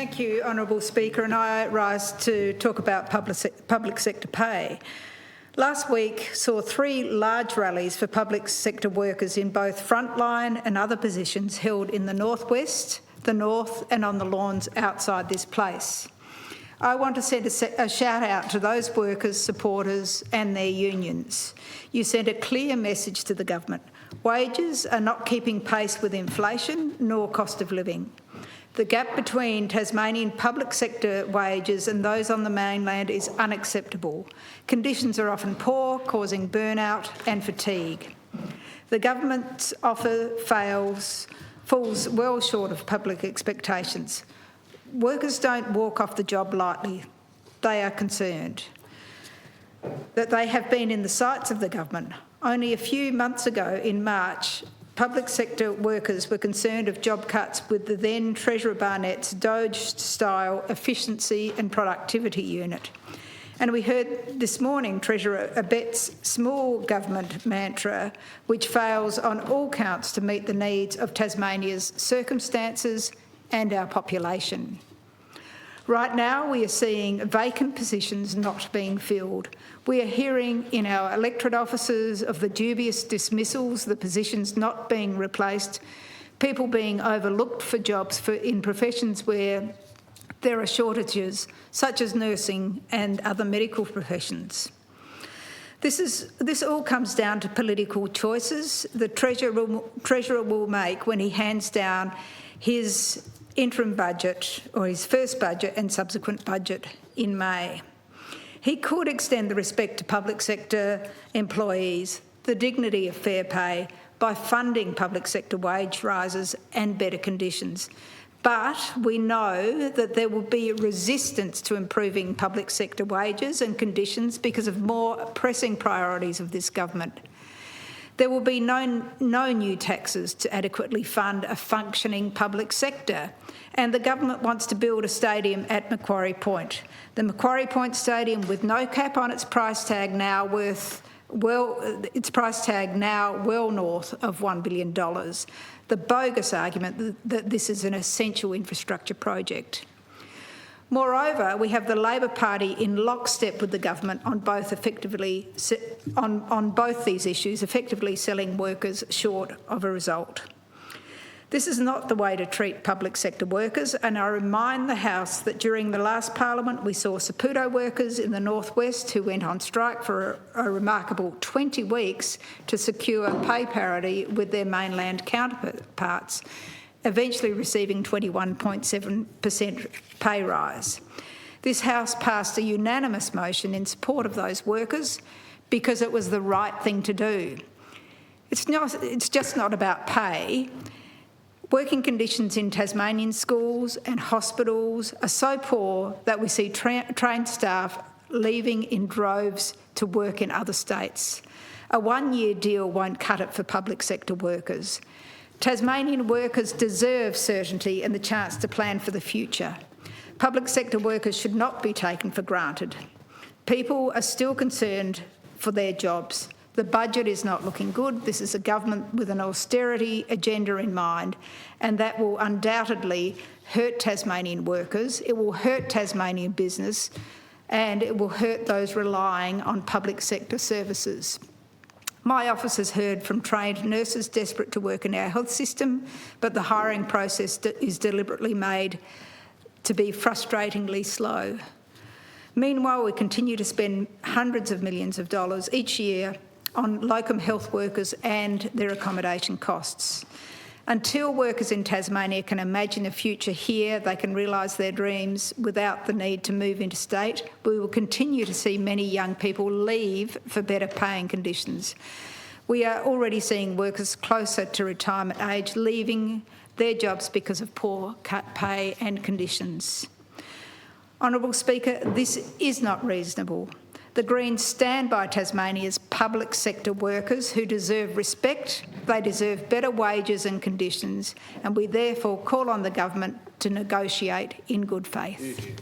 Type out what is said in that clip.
Thank you, Honourable Speaker, and I rise to talk about public sector pay. Last week saw 3 large rallies for public sector workers in both frontline and other positions held in the northwest, the north and on the lawns outside this place. I want to send a shout out to those workers, supporters and their unions. You sent a clear message to the government. Wages are not keeping pace with inflation nor cost of living. The gap between Tasmanian public sector wages and those on the mainland is unacceptable. Conditions are often poor, causing burnout and fatigue. The government's offer falls well short of public expectations. Workers don't walk off the job lightly. They are concerned that they have been in the sights of the government. Only a few months ago, in March, public sector workers were concerned of job cuts with the then Treasurer Barnett's Doge-style efficiency and productivity unit. And we heard this morning Treasurer Abet's small government mantra, which fails on all counts to meet the needs of Tasmania's circumstances and our population. Right now, we are seeing vacant positions not being filled. We are hearing in our electorate offices of the dubious dismissals, the positions not being replaced, people being overlooked for jobs in professions where there are shortages, such as nursing and other medical professions. This all comes down to political choices the Treasurer will make when he hands down his interim budget, or his first budget and subsequent budget in May. He could extend the respect to public sector employees, the dignity of fair pay, by funding public sector wage rises and better conditions. But we know that there will be resistance to improving public sector wages and conditions because of more pressing priorities of this government. There will be no new taxes to adequately fund a functioning public sector, and the government wants to build a stadium at Macquarie Point. The Macquarie Point Stadium, with no cap on its price tag now well north of $1 billion. The bogus argument that this is an essential infrastructure project. Moreover, we have the Labor Party in lockstep with the government on both these issues, effectively selling workers short of a result. This is not the way to treat public sector workers, and I remind the House that during the last Parliament we saw Saputo workers in the northwest who went on strike for a remarkable 20 weeks to secure pay parity with their mainland counterparts, eventually receiving 21.7% pay rise. This House passed a unanimous motion in support of those workers because it was the right thing to do. It's just not about pay. Working conditions in Tasmanian schools and hospitals are so poor that we see trained staff leaving in droves to work in other states. A one-year deal won't cut it for public sector workers. Tasmanian workers deserve certainty and the chance to plan for the future. Public sector workers should not be taken for granted. People are still concerned for their jobs. The budget is not looking good. This is a government with an austerity agenda in mind, and that will undoubtedly hurt Tasmanian workers. It will hurt Tasmanian business, and it will hurt those relying on public sector services. My office has heard from trained nurses desperate to work in our health system, but the hiring process is deliberately made to be frustratingly slow. Meanwhile, we continue to spend hundreds of millions of dollars each year on locum health workers and their accommodation costs. Until workers in Tasmania can imagine a future here, they can realise their dreams without the need to move interstate, we will continue to see many young people leave for better paying conditions. We are already seeing workers closer to retirement age leaving their jobs because of poor pay and conditions. Honourable Speaker, this is not reasonable. The Greens stand by Tasmania's public sector workers who deserve respect, they deserve better wages and conditions, and we therefore call on the government to negotiate in good faith.